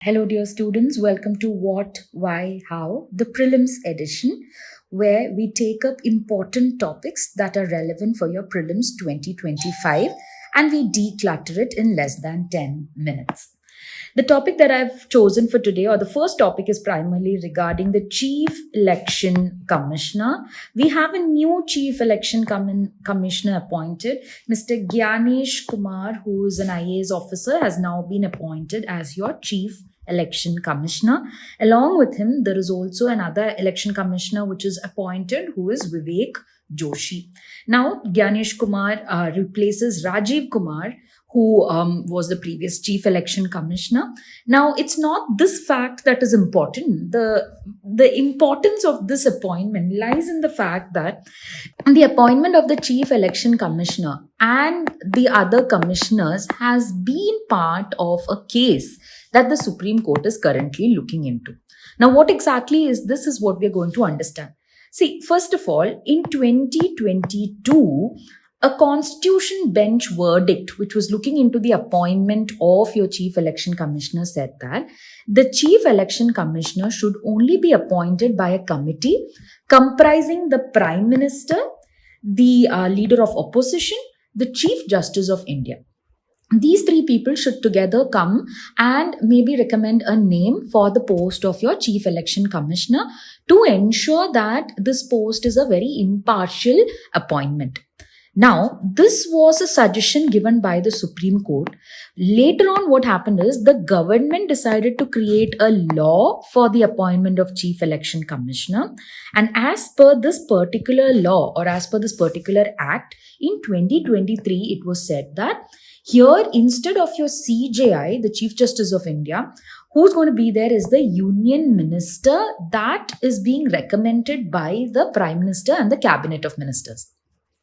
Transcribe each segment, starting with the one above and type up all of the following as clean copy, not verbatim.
Hello, dear students. Welcome to What, Why, How, the prelims edition, where we take up important topics that are relevant for your prelims 2025 and we declutter it in less than 10 minutes. The topic that I've chosen for today, or the first topic, is primarily regarding the Chief Election Commissioner. We have a new Chief Election Commissioner appointed. Mr. Gyanesh Kumar, who is an IAS officer, has now been appointed as your Chief Election Commissioner. Along with him, there is also another Election Commissioner which is appointed, who is Vivek Joshi. Now, Gyanesh Kumar replaces Rajiv Kumar, who was the previous Chief Election Commissioner. Now, it's not this fact that is important. The importance of this appointment lies in the fact that the appointment of the Chief Election Commissioner and the other commissioners has been part of a case that the Supreme Court is currently looking into. Now, what exactly is this is what we're going to understand. See, first of all, in 2022, a constitution bench verdict, which was looking into the appointment of your Chief Election Commissioner, said that the Chief Election Commissioner should only be appointed by a committee comprising the Prime Minister, the Leader of Opposition, the Chief Justice of India. These three people should together come and maybe recommend a name for the post of your Chief Election Commissioner to ensure that this post is a very impartial appointment. Now, this was a suggestion given by the Supreme Court. Later on, what happened is the government decided to create a law for the appointment of Chief Election Commissioner. And as per this particular law, or as per this particular act, in 2023, it was said that here, instead of your CJI, the Chief Justice of India, who's going to be there is the Union Minister that is being recommended by the Prime Minister and the Cabinet of Ministers.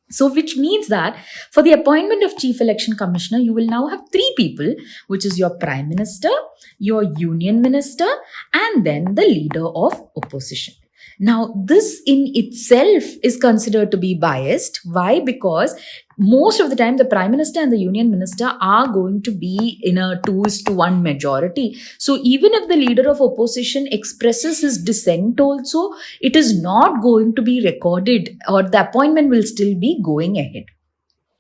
So, which means that for the appointment of Chief Election Commissioner, you will now have three people, which is your Prime Minister, your Union Minister, and then the Leader of Opposition. Now, this in itself is considered to be biased. Why? Because most of the time, the Prime Minister and the Union Minister are going to be in a 2:1 majority. So even if the Leader of Opposition expresses his dissent also, it is not going to be recorded, or the appointment will still be going ahead.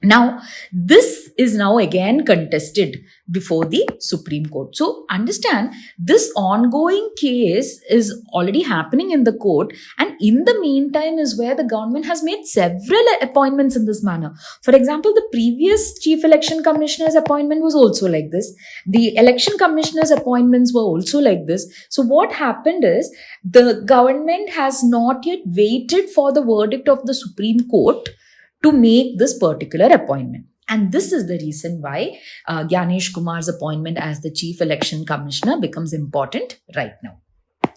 Now, this is now again contested before the Supreme Court. So, understand, this ongoing case is already happening in the court, and in the meantime is where the government has made several appointments in this manner. For example, the previous Chief Election Commissioner's appointment was also like this. The Election Commissioner's appointments were also like this. So, what happened is the government has not yet waited for the verdict of the Supreme Court to make this particular appointment. And this is the reason why Gyanesh Kumar's appointment as the Chief Election Commissioner becomes important right now.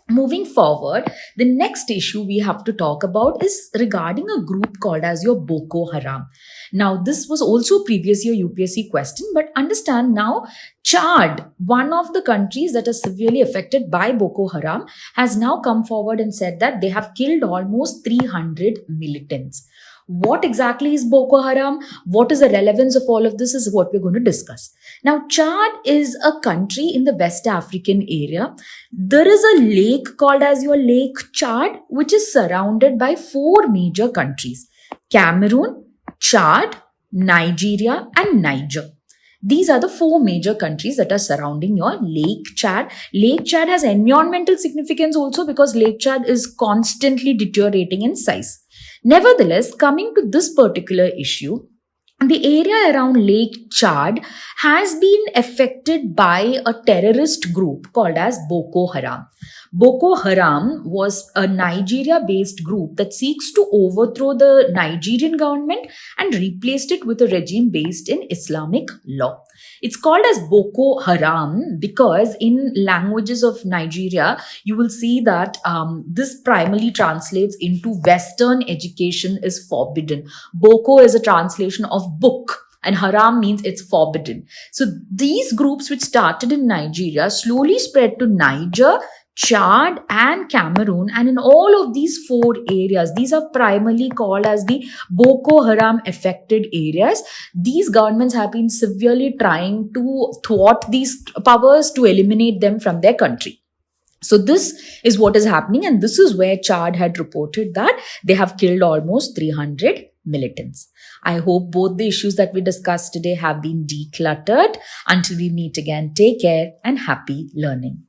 Moving forward, the next issue we have to talk about is regarding a group called as your BOKO HARAM. Now, this was also previous year UPSC question, but understand now, Chad, one of the countries that is severely affected by Boko Haram, has now come forward and said that they have killed almost 300 militants. What exactly is Boko Haram? What is the relevance of all of this is what we're going to discuss. Now, Chad is a country in the West African area. There is a lake called as your Lake Chad, which is surrounded by four major countries: Cameroon, Chad, Nigeria, and Niger. These are the four major countries that are surrounding your Lake Chad. Lake Chad has environmental significance also because Lake Chad is constantly deteriorating in size. Nevertheless, coming to this particular issue, the area around Lake Chad has been affected by a terrorist group called as Boko Haram. Boko Haram was a Nigeria-based group that seeks to overthrow the Nigerian government and replaced it with a regime based in Islamic law. It's called as Boko Haram because in languages of Nigeria, you will see that this primarily translates into Western education is forbidden. Boko is a translation of book, and haram means it's forbidden. So these groups which started in Nigeria slowly spread to Niger, Chad and Cameroon, and in all of these 4 areas, these are primarily called as the Boko Haram affected areas. These governments have been severely trying to thwart these powers to eliminate them from their country. So this is what is happening, and this is where Chad had reported that they have killed almost 300 militants. I hope both the issues that we discussed today have been decluttered. Until we meet again, take care and happy learning.